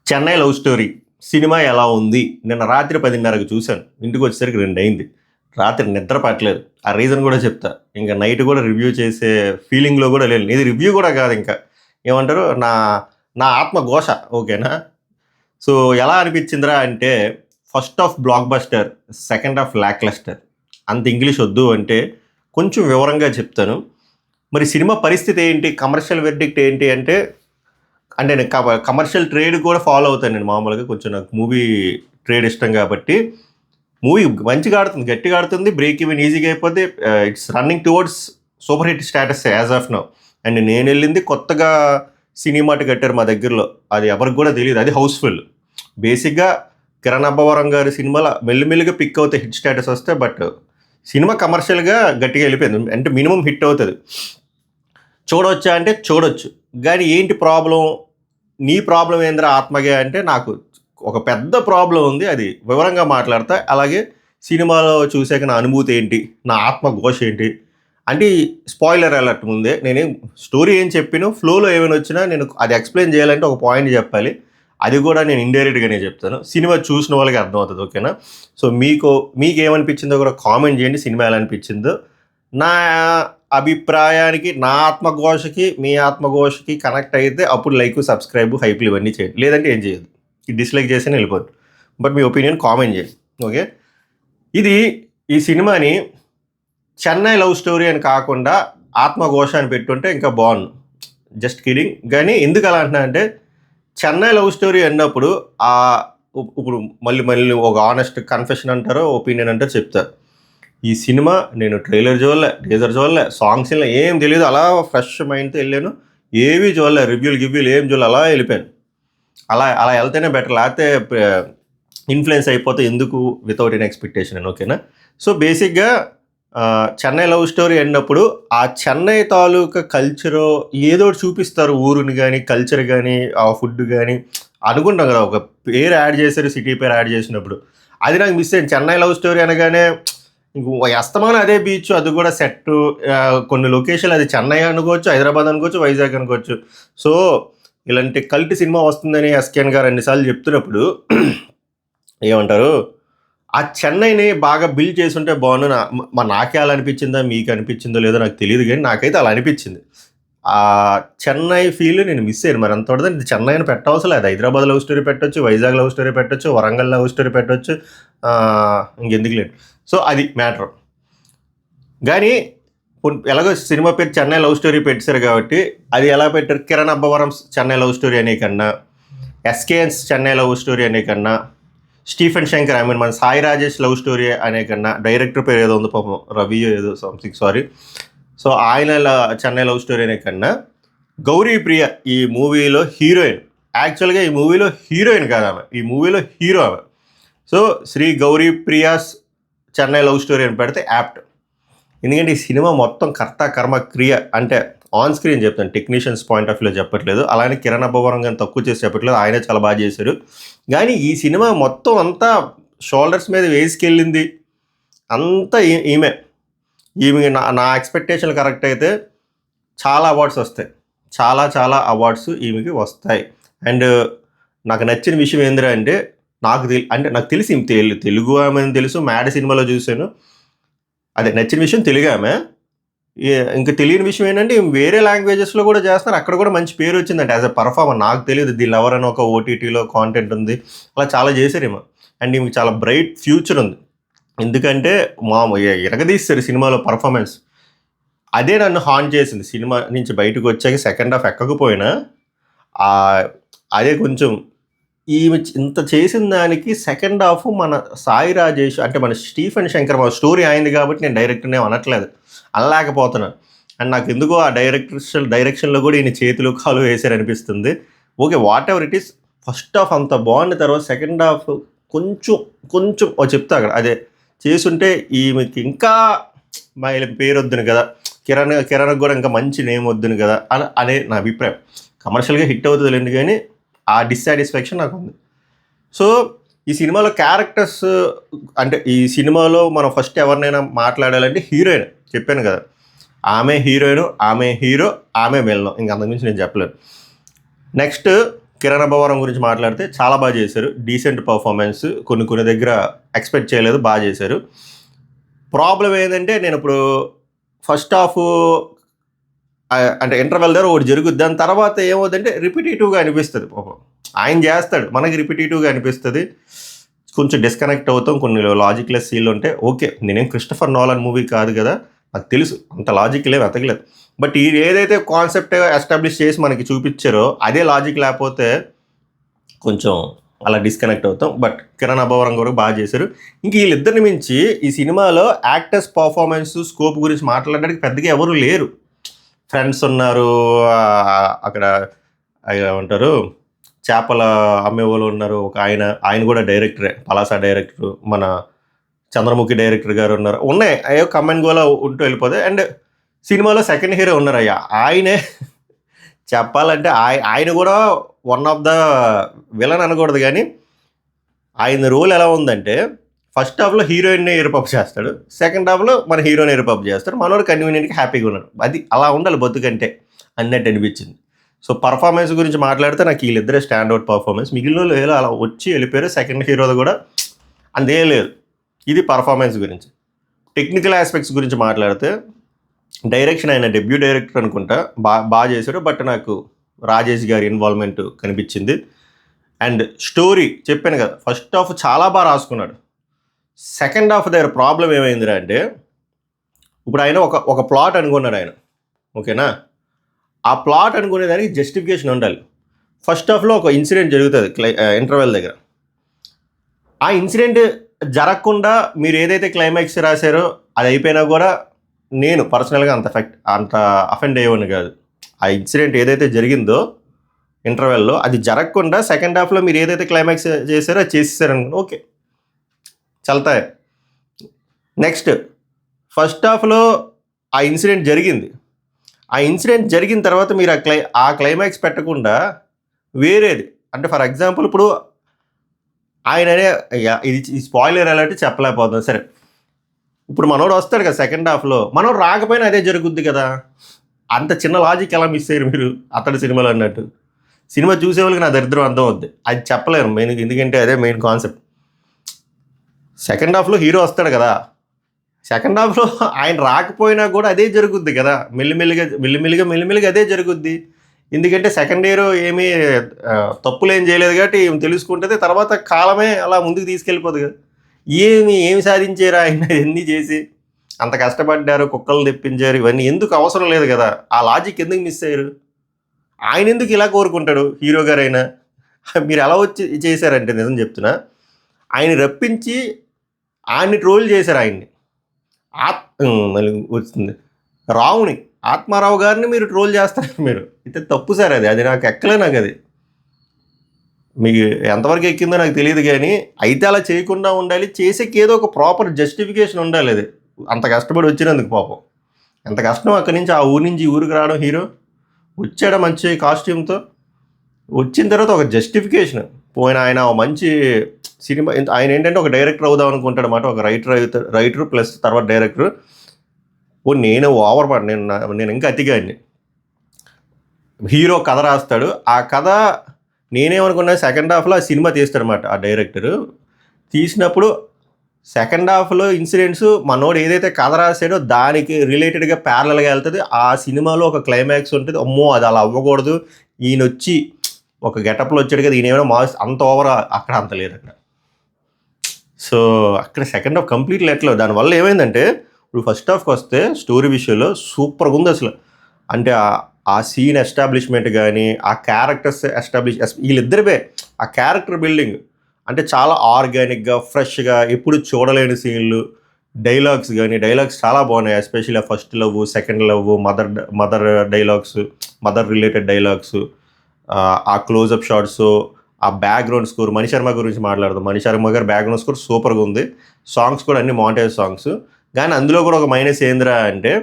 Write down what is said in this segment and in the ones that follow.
Chennai love story cinema ఎలా ఉంది? నిన్న రాత్రి 10:30కి చూశాను. ఇంటికి వచ్చేసరికి 2 అయింది. రాత్రి నిద్ర పట్టలేదు. ఆ రీజన్ కూడా చెప్తా. ఇంక నైట్ కూడా రివ్యూ చేసే ఫీలింగ్‌లో కూడా లేను. ఇది రివ్యూ కూడా కాదు ఇంకా. ఏమంటారు? నా నా ఆత్మఘోష. ఓకేనా? సో, ఎలా అనిపించిందిరా అంటే first half block buster, second half lakh lustre. అంత ఇంగ్లీష్ వద్దు అంటే కొంచెం వివరంగా చెప్తాను. మరి సినిమా పరిస్థితి ఏంటి? కమర్షియల్ వెర్డిక్ట్ ఏంటి అంటే నేను కమర్షియల్ ట్రేడ్ కూడా ఫాలో అవుతాను నేను మామూలుగా. కొంచెం నాకు మూవీ ట్రేడ్ ఇష్టం కాబట్టి, మూవీ మంచిగా ఆడుతుంది, గట్టిగా ఆడుతుంది, బ్రేక్ ఈవెన్ ఈజీగా అయిపోద్ది. It's running towards super hit status as of now. And నేను వెళ్ళింది కొత్తగా సినిమాటి కట్టారు మా దగ్గరలో. అది ఎవరికి కూడా తెలియదు. అది హౌస్ఫుల్. బేసిక్గా కిరణ్ అబ్బవరం గారి సినిమాలో మెల్లిమెల్లిగా పిక్ అవుతాయి హిట్ స్టేటస్ వస్తే. బట్ సినిమా కమర్షియల్గా గట్టిగా వెళ్ళిపోయింది. అంటే మినిమం హిట్ అవుతుంది. చూడవచ్చా అంటే చూడొచ్చు. కానీ ఏంటి ప్రాబ్లం? నీ ప్రాబ్లం ఏందిరా ఆత్మగే అంటే నాకు ఒక పెద్ద ప్రాబ్లం ఉంది. అది వివరంగా మాట్లాడతా. అలాగే సినిమాలో చూసాక నా అనుభూతి ఏంటి, నా ఆత్మఘోష ఏంటి అంటే స్పాయిలర్ అలర్ట్ ముందే నేనేం స్టోరీ ఏం చెప్పినో ఫ్లోలో ఏమైనా వచ్చినా నేను అది ఎక్స్ప్లెయిన్ చేయాలంటే ఒక పాయింట్ చెప్పాలి. అది కూడా నేను ఇండైరెక్ట్గానే చెప్తాను. సినిమా చూసిన వాళ్ళకి అర్థమవుతుంది. ఓకేనా? సో మీకు ఏమనిపించిందో కూడా కామెంట్ చేయండి. సినిమా ఎలా అనిపించిందో. నా అభిప్రాయానికి, నా ఆత్మఘోషకి, మీ ఆత్మఘోషకి కనెక్ట్ అయితే అప్పుడు లైక్, సబ్స్క్రైబ్, హైప్లు ఇవన్నీ చేయండి. లేదంటే ఏం చేయదు. డిస్లైక్ చేసి వెళ్ళిపోద్దు. బట్ మీ ఒపీనియన్ కామెంట్ చేయండి. ఓకే? ఈ సినిమాని చెన్నై లవ్ స్టోరీ అని కాకుండా ఆత్మఘోష అని పెట్టుంటే ఇంకా బాగుండు. Just kidding. కానీ ఎందుకు అలా అంటున్నా అంటే చెన్నై లవ్ స్టోరీ అన్నప్పుడు ఇప్పుడు మళ్ళీ ఒక ఆనెస్ట్ కన్ఫెషన్ అంటారో ఒపీనియన్ అంటారో చెప్తారు. ఈ సినిమా నేను ట్రైలర్ చూడలే, టీజర్ చూడలే, సాంగ్స్ ఏం తెలియదు. అలా ఫ్రెష్ మైండ్తో వెళ్ళాను. ఏవి చూడలే, రివ్యూలు ఏం చూడలే, అలా వెళ్ళిపోయాను. అలా వెళ్తేనే బెటర్. లేకపోతే ఇన్ఫ్లుయెన్స్ అయిపోతే ఎందుకు వితౌట్ ఎన్ ఎక్స్పెక్టేషన్ అని. ఓకేనా? సో బేసిక్గా చెన్నై లవ్ స్టోరీ అన్నప్పుడు ఆ చెన్నై తాలూకా కల్చరు ఏదో చూపిస్తారు. ఊరుని కానీ, కల్చర్ కానీ, ఆ ఫుడ్ కానీ అనుకుంటాం కదా. ఒక పేరు యాడ్ చేశారు, సిటీ పేరు యాడ్ చేసినప్పుడు. అది నాకు మిస్ అయింది. చెన్నై లవ్ స్టోరీ అనగానే ఇంకో అస్తమానం అదే బీచ్, అది కూడా సెట్, కొన్ని లొకేషన్లు, అది చెన్నై అనుకోవచ్చు, హైదరాబాద్ అనుకోవచ్చు, వైజాగ్ అనుకోవచ్చు. సో ఇలాంటి కల్ట్ సినిమా వస్తుందని ఎస్కేఎన్ గారు అన్నిసార్లు చెప్తున్నప్పుడు ఏమంటారు, ఆ చెన్నైని బాగా బిల్డ్ చేసి ఉంటే బాగుండు. నాకే అలా అనిపించిందా, మీకు అనిపించిందో లేదో నాకు తెలియదు, కానీ నాకైతే అలా అనిపించింది. ఆ చెన్నై ఫీల్ నేను మిస్ అయ్యాను. మరి అంత ఇది చెన్నై అని పెట్టవలసిన లేదు. హైదరాబాద్ లవ్ స్టోరీ పెట్టవచ్చు, వైజాగ్ లవ్ స్టోరీ పెట్టవచ్చు, వరంగల్ లవ్ స్టోరీ పెట్టవచ్చు, ఇంకెందుకు లేదు. సో అది మ్యాటర్. కానీ ఎలాగో సినిమా పేరు చెన్నై లవ్ స్టోరీ పెట్టారు కాబట్టి అది ఎలా పెట్టారు? కిరణ్ అబ్బవరం చెన్నై లవ్ స్టోరీ అనే కన్నా, ఎస్కేఎన్స్ చెన్నై లవ్ స్టోరీ అనే కన్నా, స్టీఫెన్ శంకర్ మన సాయి రాజేష్ లవ్ స్టోరీ అనే కన్నా, డైరెక్టర్ పేరు ఏదో ఉంది పాపం, రవి ఏదో సంథింగ్, సారీ. సో ఆయన చెన్నై లవ్ స్టోరీ అనే కన్నా గౌరీ ప్రియ ఈ మూవీలో హీరోయిన్. యాక్చువల్గా ఈ మూవీలో హీరోయిన్ కాదు ఆమె, ఈ మూవీలో హీరో ఆమె. So Shri Gauri Priya's Chennai love story అని పెడితే యాప్ట్. ఎందుకంటే ఈ సినిమా మొత్తం కర్త కర్మ క్రియ అంటే ఆన్ స్క్రీన్ చెప్తాను, టెక్నీషియన్స్ పాయింట్ ఆఫ్ వ్యూలో చెప్పట్లేదు. అలానే కిరణ్ అబ్బవరం కానీ తక్కువ చేసి చెప్పట్లేదు, ఆయనే చాలా బాగా చేశారు. కానీ ఈ సినిమా మొత్తం అంతా షోల్డర్స్ మీద వేసుకెళ్ళింది అంతా ఈమె నా ఎక్స్పెక్టేషన్లు కరెక్ట్ అయితే చాలా అవార్డ్స్ వస్తాయి. చాలా అవార్డ్స్ ఈమెకి వస్తాయి. అండ్ నాకు నచ్చిన విషయం ఏందిరా అంటే నాకు తెలిసి తెలుగు ఆమె అని తెలుసు, మ్యాడ్ సినిమాలో చూశాను. అదే నచ్చిన విషయం తెలుగు ఆమె. ఇంకా తెలియని విషయం ఏంటంటే వేరే లాంగ్వేజెస్లో కూడా చేస్తున్నారు, అక్కడ కూడా మంచి పేరు వచ్చిందంటే యాజ్ ఎ పర్ఫార్మర్. నాకు తెలియదు ది లవర్ అని ఒక ఓటీటీలో కాంటెంట్ ఉంది, అలా చాలా చేశారేమో. అండ్ ఈమెకి చాలా బ్రైట్ ఫ్యూచర్ ఉంది. ఎందుకంటే ఎరగదీస్తారు సినిమాలో పర్ఫార్మెన్స్. అదే నన్ను హాన్ చేసింది. సినిమా నుంచి బయటకు వచ్చాక సెకండ్ హాఫ్ ఎక్కకపోయినా అదే కొంచెం ఈమె ఇంత చేసిన దానికి సెకండ్ హాఫ్ మన సాయి రాజేష్ అంటే మన స్టీఫెన్ శంకర్ స్టోరీ అయింది కాబట్టి నేను డైరెక్టర్నే అనట్లేదు, అనలేకపోతున్నాను. అండ్ నాకు ఎందుకో ఆ డైరెక్షన్లో కూడా ఈయన చేతులు కాలు వేసారనిపిస్తుంది. Okay, whatever it is. First half అంత బాగుంది, తర్వాత సెకండ్ హాఫ్ కొంచెం చెప్తా అక్కడ అదే చేసుంటే ఈమెకి ఇంకా మా పేరు వద్దును కదా, కిరణ్ కూడా ఇంకా మంచి నేమ్ వద్దును కదా అనే నా అభిప్రాయం. కమర్షియల్గా హిట్ అవుతుంది లేదు, కానీ ఆ డిస్సాటిస్ఫాక్షన్ నాకు ఉంది. సో ఈ సినిమాలో క్యారెక్టర్స్ అంటే ఈ సినిమాలో మనం ఫస్ట్ ఎవరినైనా మాట్లాడాలంటే హీరోయిన్. చెప్పాను కదా, ఆమె హీరోయిన్, ఆమె హీరో, ఆమె విలన్, ఇంక అంతకుమించి నేను చెప్పలేను. నెక్స్ట్ కిరణ్ అబ్బవరం గురించి మాట్లాడితే చాలా బాగా చేశారు, డీసెంట్ పర్ఫార్మెన్స్, కొన్ని దగ్గర ఎక్స్పెక్ట్ చేయలేదు, బాగా చేశారు. ప్రాబ్లం ఏంటంటే నేను ఇప్పుడు ఫస్ట్ హాఫ్ అంటే ఇంటర్వెల్ దగ్గర ఒకటి జరుగుద్ది, దాని తర్వాత ఏమవుతుందంటే రిపిటేటివ్గా అనిపిస్తుంది. పాపం ఆయన చేస్తాడు, మనకి రిపిటేటివ్గా అనిపిస్తుంది, కొంచెం డిస్కనెక్ట్ అవుతాం. కొన్ని లాజిక్లెస్ సీన్లు ఉంటే ఓకే, నేనేం క్రిస్టఫర్ నోలన్ మూవీ కాదు కదా, నాకు తెలుసు అంత లాజిక్ ఏం వెతకలేదు. బట్ ఈ ఏదైతే కాన్సెప్ట్ ఎస్టాబ్లిష్ చేసి మనకి చూపించారో అదే లాజిక్ లేకపోతే కొంచెం అలా డిస్కనెక్ట్ అవుతాం. బట్ కిరణ్ అబ్బవరం కూడా బాగా చేశారు. ఇంక వీళ్ళిద్దరిని మించి ఈ సినిమాలో యాక్టర్స్ పర్ఫార్మెన్స్ స్కోప్ గురించి మాట్లాడడానికి పెద్దగా ఎవరు లేరు. ఫ్రెండ్స్ ఉన్నారు, అక్కడ ఏమంటారు చేపల అమ్మేవాళ్ళు ఉన్నారు, ఒక ఆయన కూడా డైరెక్టరే, పలాసా డైరెక్టర్, మన చంద్రముఖి డైరెక్టర్ గారు ఉన్నారు, ఉన్నాయి అయ్యో కమెంట్ గోలా ఉంటూ వెళ్ళిపోతాయి. అండ్ సినిమాలో సెకండ్ హీరో ఉన్నారు అయ్యా, ఆయనే చెప్పాలంటే ఆయన కూడా వన్ ఆఫ్ ద విలన్ అనకూడదు కానీ ఆయన రోల్ ఎలా ఉందంటే ఫస్ట్ హాఫ్లో హీరోయిన్ని ఎరుపప్పు చేస్తాడు, సెకండ్ హాఫ్లో మన హీరోని ఎరుపప్పు చేస్తాడు, మనోడు కన్వీనియంట్గా హ్యాపీగా ఉన్నాడు. అది అలా ఉండాలి బతుకంటే అన్నట్టు అనిపించింది. సో పర్ఫార్మెన్స్ గురించి మాట్లాడితే నాకు వీళ్ళిద్దరే స్టాండ్అవుట్ పర్ఫార్మెన్స్, మిగిలిన వాళ్ళు ఏదో అలా వచ్చి వెళ్ళిపోయారు. సెకండ్ హీరోది కూడా అంతే లేదు. ఇది పర్ఫార్మెన్స్ గురించి. టెక్నికల్ ఆస్పెక్ట్స్ గురించి మాట్లాడితే డైరెక్షన్ ఆయన డెబ్యూ డైరెక్టర్ అనుకుంటా, బాగా చేశాడు. బట్ నాకు రాజేష్ గారి ఇన్వాల్వ్మెంట్ కనిపించింది. అండ్ స్టోరీ చెప్పాను కదా, ఫస్ట్ హాఫ్ చాలా బాగా రాసుకున్నాడు. సెకండ్ హాఫ్ దగ్గర ప్రాబ్లం ఏమైందిరా అంటే ఇప్పుడు ఆయన ఒక ప్లాట్ అనుకున్నాడు ఆయన, ఓకేనా, ఆ ప్లాట్ అనుకునే దానికి జస్టిఫికేషన్ ఉండాలి. ఫస్ట్ హాఫ్లో ఒక ఇన్సిడెంట్ జరుగుతుంది ఇంటర్వెల్ దగ్గర, ఆ ఇన్సిడెంట్ జరగకుండా మీరు ఏదైతే క్లైమాక్స్ రాశారో అది అయిపోయినా కూడా నేను పర్సనల్గా అంత అఫెండ్ అయ్యేవాడిని కాదు. ఆ ఇన్సిడెంట్ ఏదైతే జరిగిందో ఇంటర్వెల్లో అది జరగకుండా సెకండ్ హాఫ్లో మీరు ఏదైతే క్లైమాక్స్ చేశారో అది చేసేసారనుకో ఓకే చల్తాయి. నెక్స్ట్ ఫస్ట్ హాఫ్లో ఆ ఇన్సిడెంట్ జరిగింది, ఆ ఇన్సిడెంట్ జరిగిన తర్వాత మీరు ఆ క్లైమాక్స్ పెట్టకుండా వేరేది, అంటే ఫర్ ఎగ్జాంపుల్ ఇప్పుడు ఆయననే ఇది స్పాయిలర్ అలాంటి చెప్పలేకపోతుంది, సరే ఇప్పుడు మనోడు వస్తాడు కదా సెకండ్ హాఫ్లో, మనోడు రాకపోయినా అదే జరుగుద్ది కదా, అంత చిన్న లాజిక్ ఎలా మిస్ అయ్యారు మీరు అతడి సినిమాలో అన్నట్టు. సినిమా చూసే వాళ్ళకి నా దరిద్రం అర్థం అవుద్ది, అది చెప్పలేరు మెయిన్, ఎందుకంటే అదే మెయిన్ కాన్సెప్ట్. సెకండ్ హాఫ్లో హీరో వస్తాడు కదా, సెకండ్ హాఫ్లో ఆయన రాకపోయినా కూడా అదే జరుగుద్ది కదా, మెల్లిమెల్లిగా అదే జరుగుద్ది. ఎందుకంటే సెకండ్ హీరో ఏమీ తప్పులు ఏం చేయలేదు కాబట్టి ఏం తెలుసుకుంటుంది, తర్వాత కాలమే అలా ముందుకు తీసుకెళ్ళిపోదు కదా. ఏమి సాధించారు ఆయన, ఎన్ని చేసి అంత కష్టపడ్డారు, కుక్కలు తెప్పించారు, ఇవన్నీ ఎందుకు అవసరం లేదు కదా, ఆ లాజిక్ ఎందుకు మిస్ అయ్యారు. ఆయన ఎందుకు ఇలా కోరుకుంటాడు హీరో గారు అయినా, మీరు ఎలా వచ్చి చేశారంటే నిజం చెప్తున్నా, ఆయన రప్పించి ఆయన్ని ట్రోల్ చేశారు, ఆయన్ని మళ్ళీ వచ్చింది రావుని ఆత్మారావు గారిని మీరు ట్రోల్ చేస్తారు, మీరు అయితే తప్పు సార్, అది నాకు ఎక్కలే, నాకు అది మీకు ఎంతవరకు ఎక్కిందో నాకు తెలియదు కానీ అయితే అలా చేయకుండా ఉండాలి, చేసేకి ఏదో ఒక ప్రాపర్ జస్టిఫికేషన్ ఉండాలి. అది అంత కష్టపడి వచ్చినందుకు పాపం ఎంత కష్టం, అక్కడి నుంచి ఆ ఊరి నుంచి ఈ ఊరికి రావడం, హీరో వచ్చాడు మంచి కాస్ట్యూమ్తో, వచ్చిన తర్వాత ఒక జస్టిఫికేషన్ పోయిన ఆయన మంచి సినిమా, ఆయన ఏంటంటే ఒక డైరెక్టర్ అవుదాం అనుకుంటాడు అన్నమాట, ఒక రైటర్ ప్లస్ తర్వాత డైరెక్టర్. నేను ఓవర్ పాటు నేను ఇంకా అతిగాడిని. హీరో కథ రాస్తాడు, ఆ కథ నేనేమనుకున్నా సెకండ్ హాఫ్లో ఆ సినిమా తీస్తాడనమాట ఆ డైరెక్టరు. తీసినప్పుడు సెకండ్ హాఫ్లో ఇన్సిడెంట్స్ మనోడు ఏదైతే కథ రాసాడో దానికి రిలేటెడ్గా ప్యారలల్గా వెళ్తుంది, ఆ సినిమాలో ఒక క్లైమాక్స్ ఉంటుంది, అమ్మో అది అలా అవ్వకూడదు, ఈయన వచ్చి ఒక గెటప్లో వచ్చాడు కదా, ఈయన ఏమైనా అంత ఓవర్, అక్కడ అంత లేదు అక్కడ. సో అక్కడ సెకండ్ హాఫ్ కంప్లీట్లీ ఎట్లా, దానివల్ల ఏమైందంటే ఇప్పుడు ఫస్ట్ హాఫ్కి వస్తే స్టోరీ విషయంలో సూపర్గా ఉంది అసలు. అంటే ఆ సీన్ ఎస్టాబ్లిష్మెంట్ కానీ, ఆ క్యారెక్టర్స్ వీళ్ళిద్దరివే ఆ క్యారెక్టర్ బిల్డింగ్ అంటే చాలా ఆర్గానిక్గా ఫ్రెష్గా, ఎప్పుడు చూడలేని సీన్లు, డైలాగ్స్ చాలా బాగున్నాయి. ఎస్పెషల్లీ ఆ first love, second love, mother dialogues, mother related dialogues, ఆ క్లోజప్ షాట్స్, ఆ బ్యాక్గ్రౌండ్ స్కోర్. మణి శర్మ గురించి మాట్లాడదాం, మణి శర్మ గారు బ్యాక్గ్రౌండ్ స్కోర్ సూపర్గా ఉంది. సాంగ్స్ కూడా అన్ని మాంటేజ్ సాంగ్స్, కానీ అందులో కూడా ఒక మైనస్ ఏందిరా అంటే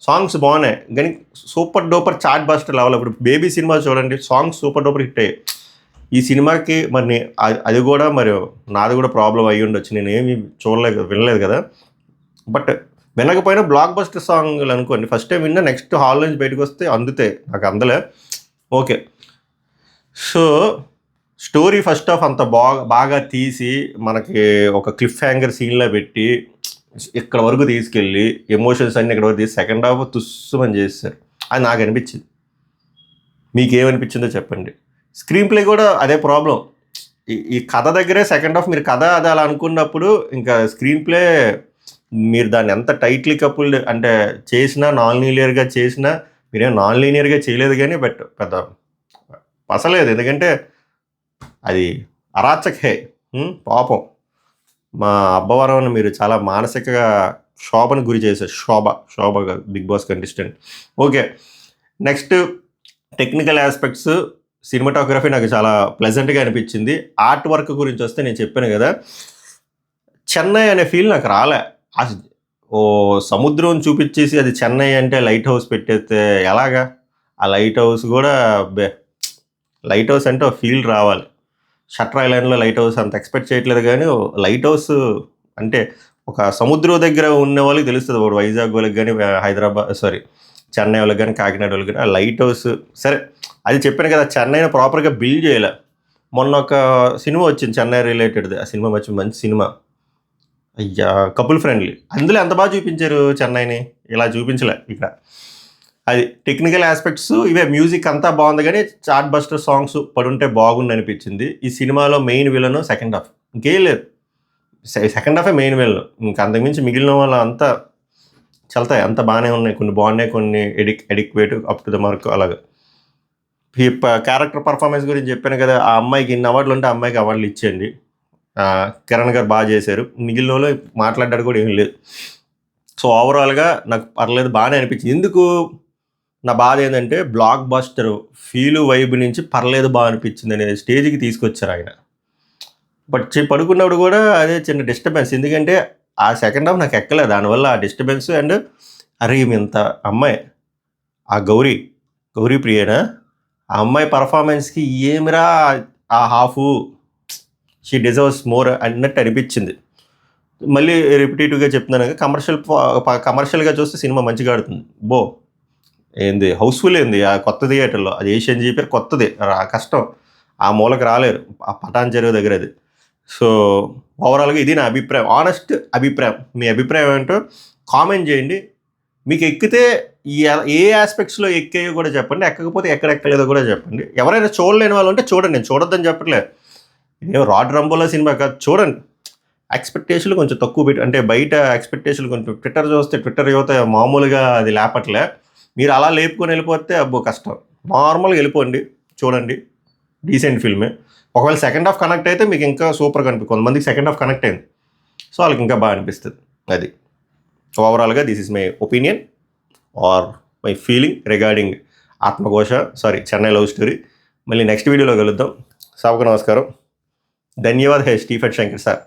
సాంగ్స్ బాగున్నాయి కానీ super duper chart buster level. ఇప్పుడు బేబీ సినిమా చూడండి, సాంగ్స్ సూపర్ డూపర్ హిట్ అయ్యాయి. ఈ సినిమాకి మరి అది కూడా మరి నాది కూడా ప్రాబ్లం అయ్యి ఉండొచ్చు, నేను ఏమి వినలేదు కదా. బట్ వినకపోయినా బ్లాక్ బస్టర్ సాంగ్లు అనుకోండి, ఫస్ట్ టైం విన్నా నెక్స్ట్ హాల్ నుంచి బయటకు వస్తే అందుతాయి, నాకు అందలే okay. So story first half అంత బాగా తీసి మనకి ఒక క్లిఫ్ హ్యాంగర్ సీన్లో పెట్టి ఇక్కడ వరకు తీసుకెళ్ళి ఎమోషన్స్ అన్ని ఇక్కడ వరకు తీసి సెకండ్ హాఫ్ తుస్సుమని చేస్తారు. అది నాకు అనిపించింది. మీకేమనిపించిందో చెప్పండి. స్క్రీన్ ప్లే కూడా అదే ప్రాబ్లం. ఈ కథ దగ్గరే సెకండ్ హాఫ్ మీరు కథ అది అలా అనుకున్నప్పుడు ఇంకా స్క్రీన్ ప్లే మీరు దాన్ని ఎంత టైట్లీ కపుల్డ్ అంటే చేసినా నాన్ లీనియర్గా చేసినా మీరేం నాన్ లీనియర్గా చేయలేదు కానీ బట్ పెద్ద పసలేదు. ఎందుకంటే అది అరాచక్ హే. పాపం మా అబ్బవరం మీరు చాలా మానసిక శోభను గురి చేశారు. Shobha Big Boss contestant. Okay, next technical aspects cinematography నాకు చాలా ప్లెజెంట్గా అనిపించింది. ఆర్ట్ వర్క్ గురించి వస్తే నేను చెప్పాను కదా, చెన్నై అనే ఫీల్ నాకు రాలే. ఓ సముద్రం చూపించేసి అది చెన్నై అంటే లైట్ హౌస్ పెట్టేస్తే ఎలాగా? ఆ లైట్ హౌస్ కూడా లైట్ హౌస్ అంటే ఒక ఫీల్ రావాలి. షట్టర్ ఐలాండ్లో లైట్ హౌస్ అంత ఎక్స్పెక్ట్ చేయట్లేదు కానీ లైట్ హౌస్ అంటే ఒక సముద్రం దగ్గర ఉన్న వాళ్ళకి తెలుస్తుంది. వాడు వైజాగ్ వాళ్ళకి కానీ హైదరాబాద్ చెన్నై వాళ్ళకి కానీ కాకినాడ వాళ్ళకి కానీ ఆ లైట్ హౌస్ సరే అది చెప్పాను కదా, చెన్నైని ప్రాపర్గా బిల్డ్ చేయలే. మొన్న ఒక సినిమా వచ్చింది చెన్నై రిలేటెడ్ది, ఆ సినిమా మంచి సినిమా, అయ్యా కపుల్ ఫ్రెండ్లీ. అందులో ఎంత బాగా చూపించారు చెన్నైని, ఇలా చూపించలే ఇక్కడ. అది టెక్నికల్ ఆస్పెక్ట్స్ ఇవే. మ్యూజిక్ అంతా బాగుంది కానీ చార్ట్ బస్టర్ సాంగ్స్ పడుంటే బాగుంది అనిపించింది. ఈ సినిమాలో మెయిన్ విలన్ సెకండ్ హాఫ్, ఇంకేం లేదు. సెకండ్ హాఫే మెయిన్ విలన్, ఇంకా అంతకుమించి మిగిలిన వాళ్ళు అంతా చల్తాయి, అంత బాగానే ఉన్నాయి. కొన్ని బాగున్నాయి, కొన్ని adequate up to the mark. అలాగా ఈ క్యారెక్టర్ పర్ఫార్మెన్స్ గురించి చెప్పాను కదా, ఆ అమ్మాయికి ఇన్ని అవార్డులు ఉంటే ఆ అమ్మాయికి అవార్డులు ఇచ్చేయండి. కిరణ్ గారు బాగా చేశారు. మిగిలిన వాళ్ళు మాట్లాడ్డాడు కూడా ఏం లేదు. సో ఓవరాల్గా నాకు పర్లేదు, బాగానే అనిపించింది. ఎందుకు నా బాధ ఏంటంటే బ్లాక్ బస్టర్ ఫీలు వైబ్ నుంచి పర్లేదు బాగా అనిపించింది అనే స్టేజ్కి తీసుకొచ్చారు ఆయన. బట్ పడుకున్నప్పుడు కూడా అదే చిన్న డిస్టర్బెన్స్, ఎందుకంటే ఆ సెకండ్ హాఫ్ నాకు ఎక్కలేదు. దానివల్ల ఆ డిస్టర్బెన్స్ అండ్ అరే ఇంత అమ్మాయి ఆ గౌరీ ప్రియేనా, ఆ అమ్మాయి పర్ఫార్మెన్స్కి ఏమిరా ఆ హాఫ్, షీ డిజర్వ్స్ మోర్ అన్నట్టు అనిపించింది. మళ్ళీ రిపిటేటివ్గా చెప్తున్నాను, కమర్షియల్గా చూస్తే సినిమా మంచిగా ఆడుతుంది. ఏంది హౌస్ఫుల్ ఏంది ఆ కొత్త థియేటర్లో, అది ఏషియన్ జీపీ కొత్తది, కష్టం ఆ మూలకి రాలేరు, ఆ పటాన్ చెరువు దగ్గర అది. సో ఓవరాల్గా ఇది నా అభిప్రాయం, ఆనెస్ట్ అభిప్రాయం. మీ అభిప్రాయం ఏంటో కామెంట్ చేయండి. మీకు ఎక్కితే ఏ ఆస్పెక్ట్స్లో ఎక్కాయో కూడా చెప్పండి, ఎక్కకపోతే ఎక్కడ ఎక్కలేదో కూడా చెప్పండి. ఎవరైనా చూడలేని వాళ్ళు ఉంటే చూడండి, నేను చూడొద్దని చెప్పట్లేదు. ఇదేం రాడ్ రంబోలా సినిమా కాదు, చూడండి. ఎక్స్పెక్టేషన్లు కొంచెం తక్కువ పెట్టి, అంటే బయట ఎక్స్పెక్టేషన్లు కొంచెం ట్విట్టర్ చూస్తే ట్విట్టర్ యువత మామూలుగా అది లేపట్లే. మీరు అలా లేపుకొని వెళ్ళిపోతే అబ్బో కష్టం. నార్మల్గా వెళ్ళిపోండి, చూడండి, డీసెంట్ ఫిల్మే. ఒకవేళ సెకండ్ హాఫ్ కనెక్ట్ అయితే మీకు ఇంకా సూపర్గా అనిపిస్తుంది. కొంతమందికి సెకండ్ హాఫ్ కనెక్ట్ అయింది, సో వాళ్ళకి ఇంకా బాగా అనిపిస్తుంది. అది ఓవరాల్గా this is my opinion or my feeling regarding ఆత్మఘోష చెన్నై లవ్ స్టోరీ. మళ్ళీ నెక్స్ట్ వీడియోలో కలుద్దాం. సభకు నమస్కారం. ధన్యవాద్. Hey Stephen Shankar sir.